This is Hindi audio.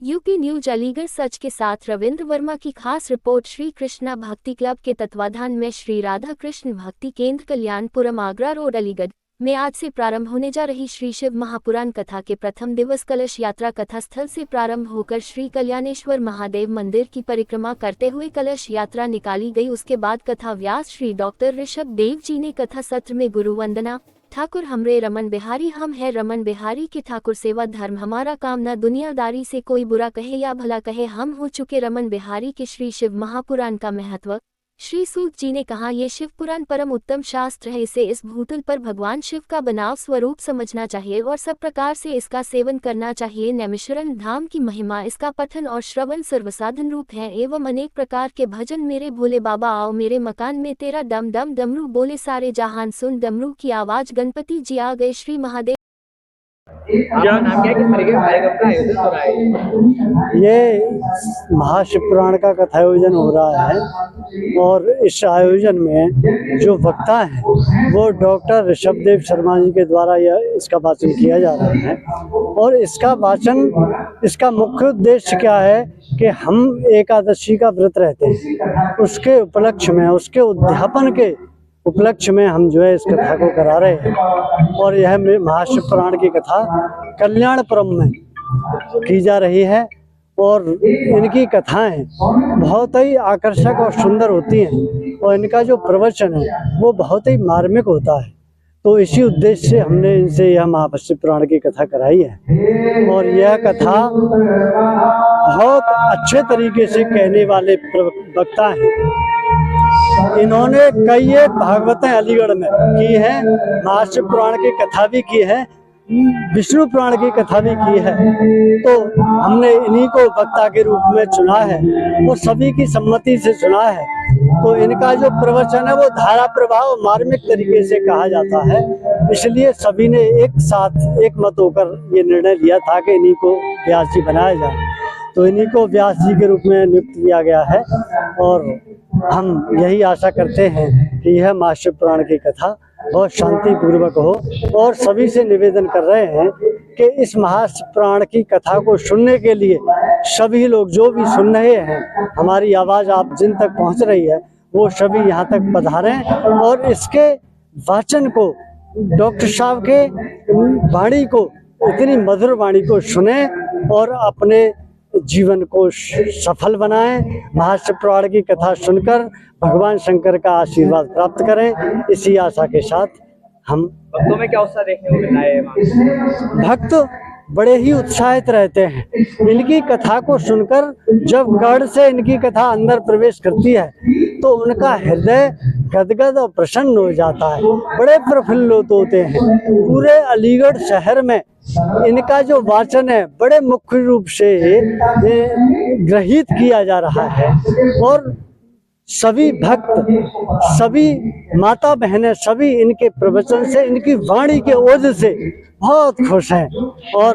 यूपी न्यूज अलीगढ़ सच के साथ रविंद्र वर्मा की खास रिपोर्ट। श्री कृष्णा भक्ति क्लब के तत्वाधान में श्री राधा कृष्ण भक्ति केंद्र कल्याणपुरम आगरा रोड अलीगढ़ में आज से प्रारंभ होने जा रही श्री शिव महापुराण कथा के प्रथम दिवस कलश यात्रा कथा स्थल से प्रारंभ होकर श्री कल्याणेश्वर महादेव मंदिर की परिक्रमा करते हुए कलश यात्रा निकाली गई। उसके बाद कथा व्यास श्री डॉक्टर ऋषभ देव जी ने कथा सत्र में गुरु वंदना ठाकुर हमरे रमन बिहारी हम है रमन बिहारी के ठाकुर सेवा धर्म हमारा काम न दुनियादारी से कोई बुरा कहे या भला कहे हम हो चुके रमन बिहारी के श्री शिव महापुराण का महत्व। श्री सूत जी ने कहा, ये शिव पुराण परम उत्तम शास्त्र है, इसे इस भूतल पर भगवान शिव का बनाव स्वरूप समझना चाहिए और सब प्रकार से इसका सेवन करना चाहिए। नैमिषारण्य धाम की महिमा, इसका पठन और श्रवण सर्वसाधन रूप है एवं अनेक प्रकार के भजन। मेरे भोले बाबा आओ मेरे मकान में तेरा डम डम डमरू बोले सारे जहान सुन डमरू की आवाज, गणपति जी आ गए श्री महादेव। क्या नाम क्या है, किस तरीके का कार्यक्रम का आयोजन हो रहा है? ये महाशिव पुराण का कथा आयोजन हो रहा है और इस आयोजन में जो वक्ता हैं वो डॉक्टर ऋषभ देव शर्मा जी के द्वारा इसका वाचन किया जा रहा है। और इसका वाचन, इसका मुख्य उद्देश्य क्या है कि हम एकादशी का व्रत रहते हैं, उसके उपलक्ष्य में, उसके उद्यापन के उपलक्ष्य में हम जो है इस कथा को करा रहे हैं। और यह महाशिव पुराण की कथा कल्याणपुरम में की जा रही है और इनकी कथाएं बहुत ही आकर्षक और सुंदर होती हैं और इनका जो प्रवचन है वो बहुत ही मार्मिक होता है। तो इसी उद्देश्य से हमने इनसे यह महाशिव पुराण की कथा कराई है। और यह कथा बहुत अच्छे तरीके से कहने वाले वक्ता हैं। इन्होंने कई एक भागवतें अलीगढ़ में की है, महाशिव पुराण की कथा भी की है, विष्णु पुराण की कथा भी की है। तो हमने इन्हीं को वक्ता के रूप में चुना है और सभी की सम्मति से चुना है। तो इनका जो प्रवचन है वो धारा प्रवाह मार्मिक तरीके से कहा जाता है, इसलिए सभी ने एक साथ एक मत होकर ये निर्णय लिया था कि इन्हीं को व्यास जी बनाया जाए। तो इन्हीं को व्यास जी के रूप में नियुक्त किया गया है और हम यही आशा करते हैं कि यह महाशिव पुराण की कथा बहुत शांतिपूर्वक हो। और सभी से निवेदन कर रहे हैं कि इस महाशिव पुराण की कथा को सुनने के लिए सभी लोग जो भी सुन रहे हैं, हमारी आवाज़ आप जिन तक पहुंच रही है वो सभी यहाँ तक पधारें और इसके वाचन को, डॉक्टर साहब के वाणी को, इतनी मधुर वाणी को सुने और अपने जीवन को सफल बनाएं। महाशिव पुराण की कथा सुनकर भगवान शंकर का आशीर्वाद प्राप्त करें, इसी आशा के साथ हम। भक्तों में क्या उत्साह देखने को मिल रहा है? भक्त बड़े ही उत्साहित रहते हैं। इनकी कथा को सुनकर जब गढ़ से इनकी कथा अंदर प्रवेश करती है तो उनका हृदय गदगद और प्रसन्न हो जाता है, बड़े प्रफुल्लित होते हैं। पूरे अलीगढ़ शहर में इनका जो वाचन है बड़े मुख्य रूप से ग्रहित किया जा रहा है और सभी भक्त, सभी माता बहनें, सभी इनके प्रवचन से, इनकी वाणी के ओज से बहुत खुश हैं। और